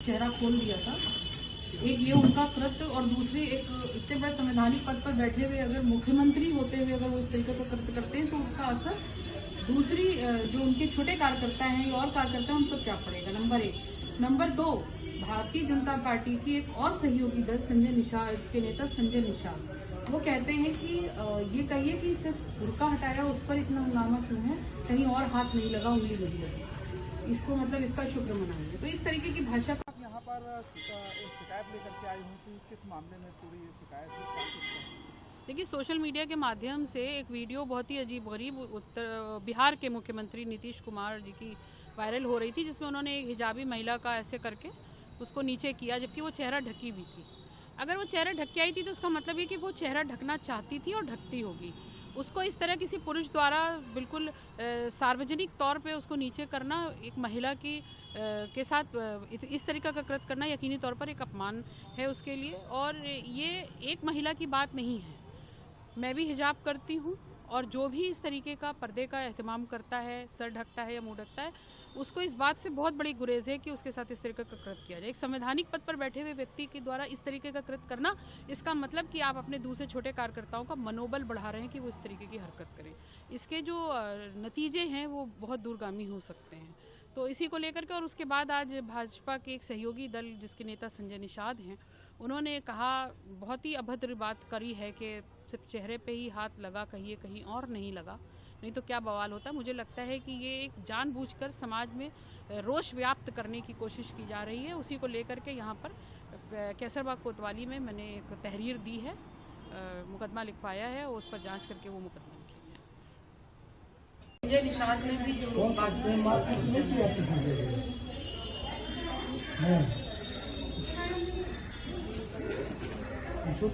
चेहरा खोल दिया था। एक ये उनका कृत्य और दूसरी एक इतने बड़े संवैधानिक पद पर बैठे हुए अगर मुख्यमंत्री होते हुए अगर वो इस तरीके का कृत्य करते हैं तो उसका असर दूसरी जो उनके छोटे कार्यकर्ता हैं या और कार्यकर्ता हैं उन पर क्या पड़ेगा, number 1। Number 2, Bharatiya Janata party की एक और सहयोगी दल संजय निषाद के नेता संजय निषाद वो कहते हैं कि ये कहिए कि सिर्फ बुर्का हटाया उस पर इतना हंगामा क्यों है, कहीं और हाथ नहीं लगा, उंगली नहीं लगी, इसको मतलब इसका शुक्र मनाएंगे। तो इस तरीके की भाषा आप यहाँ पर एक शिकायत लेकर के आई हूँ कि किस मामले में पूरी शिकायत है? देखिए, सोशल मीडिया के माध्यम से एक वीडियो बहुत ही अजीबगरीब बिहार के मुख्यमंत्री नीतीश कुमार जी की वायरल हो रही थी, जिसमें उन्होंने एक हिजाबी महिला का ऐसे करके उसको नीचे किया, जबकि वो चेहरा ढकी हुई थी। अगर वो चेहरा ढक के आई थी तो उसका मतलब ये कि वो चेहरा ढकना चाहती थी और ढकती होगी। उसको इस तरह किसी पुरुष द्वारा बिल्कुल सार्वजनिक तौर पे उसको नीचे करना, एक महिला की के साथ इस तरीका का कृत्य करना यकीनी तौर पर एक अपमान है उसके लिए। और ये एक महिला की बात नहीं है, मैं भी हिजाब करती हूँ और जो भी इस तरीके का पर्दे का एहतमाम करता है, सर ढकता है या मुंह ढकता है, उसको इस बात से बहुत बड़ी गुरेज है कि उसके साथ इस तरीके का कृत्य किया जाए। एक संवैधानिक पद पर बैठे हुए व्यक्ति के द्वारा इस तरीके का कृत्य करना, इसका मतलब कि आप अपने दूसरे छोटे कार्यकर्ताओं का मनोबल बढ़ा रहे हैं कि वो इस तरीके की हरकत करें। इसके जो नतीजे हैं वो बहुत दूरगामी हो सकते हैं। तो इसी को लेकर के और उसके बाद आज भाजपा के एक सहयोगी दल जिसके नेता संजय निषाद हैं, उन्होंने कहा, बहुत ही अभद्र बात करी है कि सिर्फ चेहरे पे ही हाथ लगा, कहिए कहीं और नहीं लगा, नहीं तो क्या बवाल होता। मुझे लगता है कि ये एक जानबूझकर समाज में रोष व्याप्त करने की कोशिश की जा रही है। उसी को लेकर के यहाँ पर कैसरबाग कोतवाली में मैंने एक तहरीर दी है, मुकदमा लिखवाया है और उस पर जांच करके वो मुकदमा लिखेंगे। संजय निषाद ने भी जो बात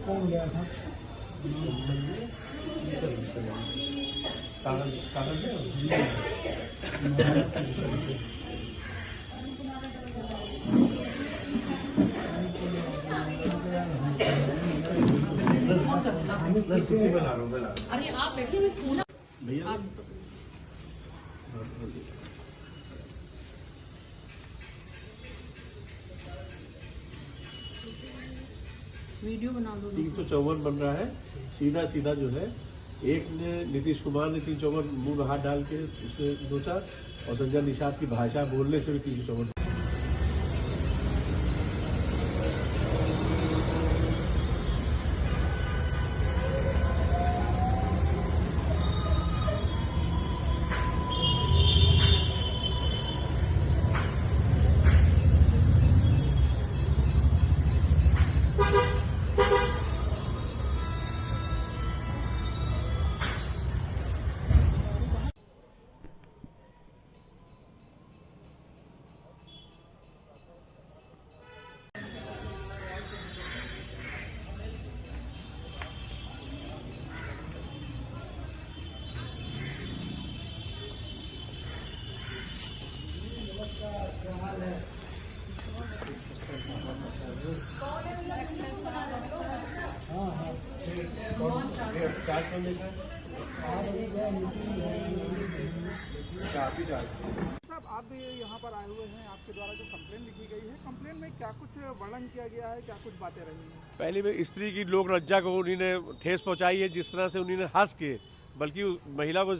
कौन गया था? अरे आप बैठे हुए फोन भैया, वीडियो बना दो। 354 बन रहा है, सीधा सीधा जो है, एक ने नीतीश कुमार ने 354 मुंह में हाथ डाल के उसे 2-4 और संजय निषाद की भाषा बोलने से भी 354। साहब, आप भी यहाँ पर आए हुए हैं, आपके द्वारा जो कंप्लेन लिखी गई है, कंप्लेन में क्या कुछ वर्णन किया गया है, क्या कुछ बातें रही हैं? पहली में स्त्री की लोक लज्जा को उन्होंने ठेस पहुंचाई है, जिस तरह से उन्होंने हंस के, बल्कि महिला को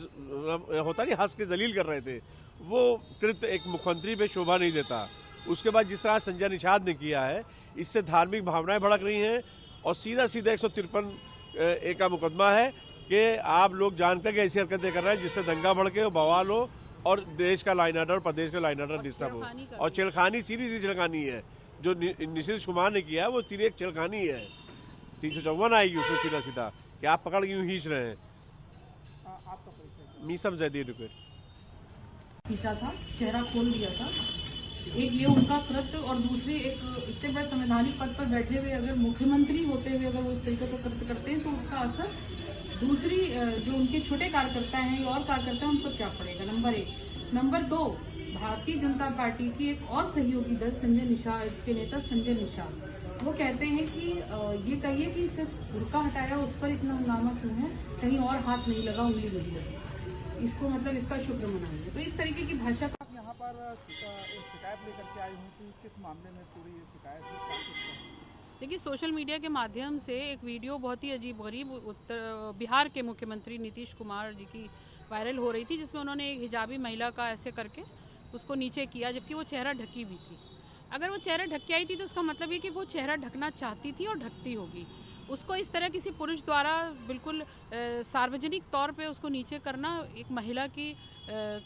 होता नहीं हंस के जलील कर रहे थे, वो कृत्य एक मुख्यमंत्री पे शोभा नहीं देता। उसके बाद जिस तरह संजय निषाद ने किया है, इससे धार्मिक भावनाएं भड़क रही हैं और सीधा सीधा 153 का मुकदमा है कि आप लोग जानकर के ऐसी हरकतें कर रहे हैं जिससे दंगा भड़के हो, बवाल हो और देश का लाइन ऑर्डर और प्रदेश का लाइन ऑर्डर डिस्टर्ब हो। और छेड़खानी, सीधी छेड़खानी है जो नीतीश कुमार ने किया है, वो सीधी एक छेड़खानी है। 354 आएगी उसमें सीधा सीधा कि आप पकड़ के खींच रहे हैं। मीसम जैदी खींचा था, चेहरा खोल दिया था। एक ये उनका कृत्य और दूसरी एक इतने बड़े संवैधानिक पद पर बैठे हुए अगर मुख्यमंत्री होते हुए अगर वो इस तरीके का कृत्य करते हैं तो उसका असर दूसरी जो उनके छोटे कार्यकर्ता हैं या और कार्यकर्ता हैं उन पर क्या पड़ेगा, number 1। Number 2, Bharatiya Janata party की एक और सहयोगी दल संजय निषाद के नेता संजय निषाद वो कहते हैं कि ये कहिए कि सिर्फ बुर्का हटाया उस पर इतना हंगामा क्यों है, कहीं और हाथ नहीं लगा, उंगली नहीं लगी, इसको मतलब इसका शुक्र मनाएंगे। तो इस तरीके की भाषा यहाँ पर पर एक शिकायत लेकर के आई हूँ कि किस मामले में पूरी ये शिकायत है, क्या कुछ है? देखिए, सोशल मीडिया के माध्यम से एक वीडियो बहुत ही अजीबगरीब बिहार के मुख्यमंत्री नीतीश कुमार जी की वायरल हो रही थी, जिसमें उन्होंने एक हिजाबी महिला का ऐसे करके उसको नीचे किया, जबकि वो चेहरा ढकी हुई थी। अगर वो चेहरा ढक के आई थी तो उसका मतलब ये कि वो चेहरा ढकना चाहती थी और ढकती होगी। उसको इस तरह किसी पुरुष द्वारा बिल्कुल सार्वजनिक तौर पे उसको नीचे करना, एक महिला की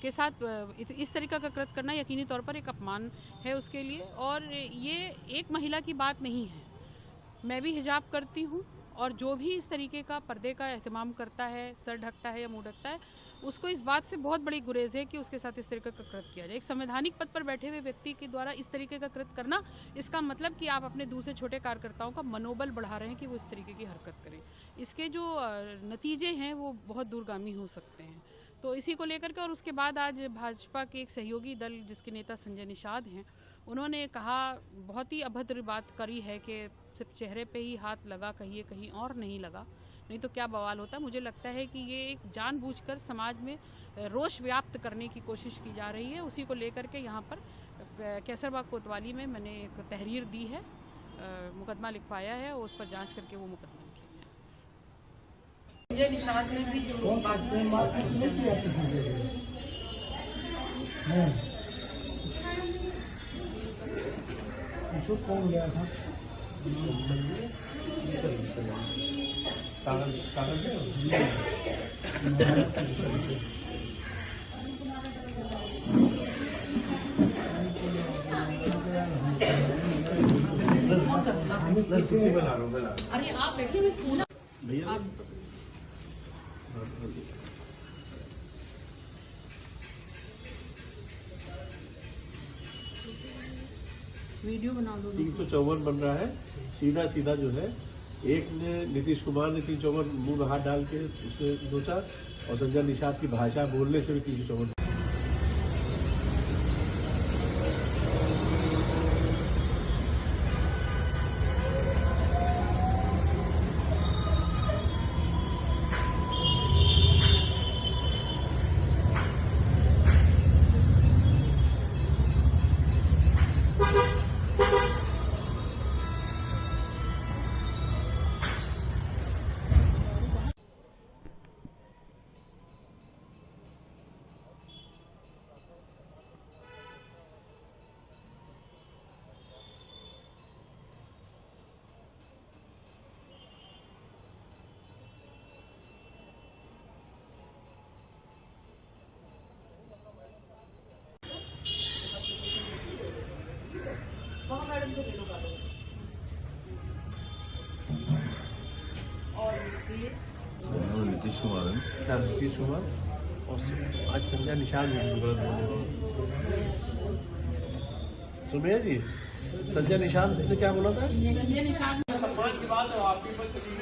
के साथ इस तरीका का कृत्य करना यकीनी तौर पर एक अपमान है उसके लिए। और ये एक महिला की बात नहीं है। मैं भी हिजाब करती हूँ, और जो भी इस तरीके का पर्दे का एहतमाम करता है, सर ढकता है या मुंह ढकता है, उसको इस बात से बहुत बड़ी गुरेज है कि उसके साथ इस तरीके का कृत्य किया जाए। एक संवैधानिक पद पर बैठे हुए व्यक्ति के द्वारा इस तरीके का कृत्य करना, इसका मतलब कि आप अपने दूसरे छोटे कार्यकर्ताओं का मनोबल बढ़ा रहे हैं कि वो इस तरीके की हरकत करें। इसके जो नतीजे हैं वो बहुत दूरगामी हो सकते हैं। तो इसी को लेकर के, और उसके बाद आज भाजपा के एक सहयोगी दल जिसके नेता संजय निषाद हैं, उन्होंने कहा, बहुत ही अभद्र बात करी है कि सिर्फ चेहरे पे ही हाथ लगा, कहीं और नहीं लगा, नहीं तो क्या बवाल होता। मुझे लगता है कि ये एक जानबूझकर समाज में रोष व्याप्त करने की कोशिश की जा रही है। उसी को लेकर के यहाँ पर कैसरबाग कोतवाली में मैंने एक तहरीर दी है, मुकदमा लिखवाया है, और उस पर जांच करके वो मुकदमा लिखेंगे। संजय निषाद ने भी जो कौन गया था? अरे आप बैठे हुए फोन भैया, वीडियो बना दो। 354 बन रहा है, सीधा जो है। एक ने नीतीश कुमार ने 354 मुंह में हाथ डाल के उसने सोचा, और संजय निषाद की भाषा बोलने से भी 354। नीतीश कुमार है। नीतीश कुमार और आज संजय निषाद सुनिए जी, संजय निषाद ने क्या बोला था? संजय निषाद सम्मान की बात है, आपकी बात चली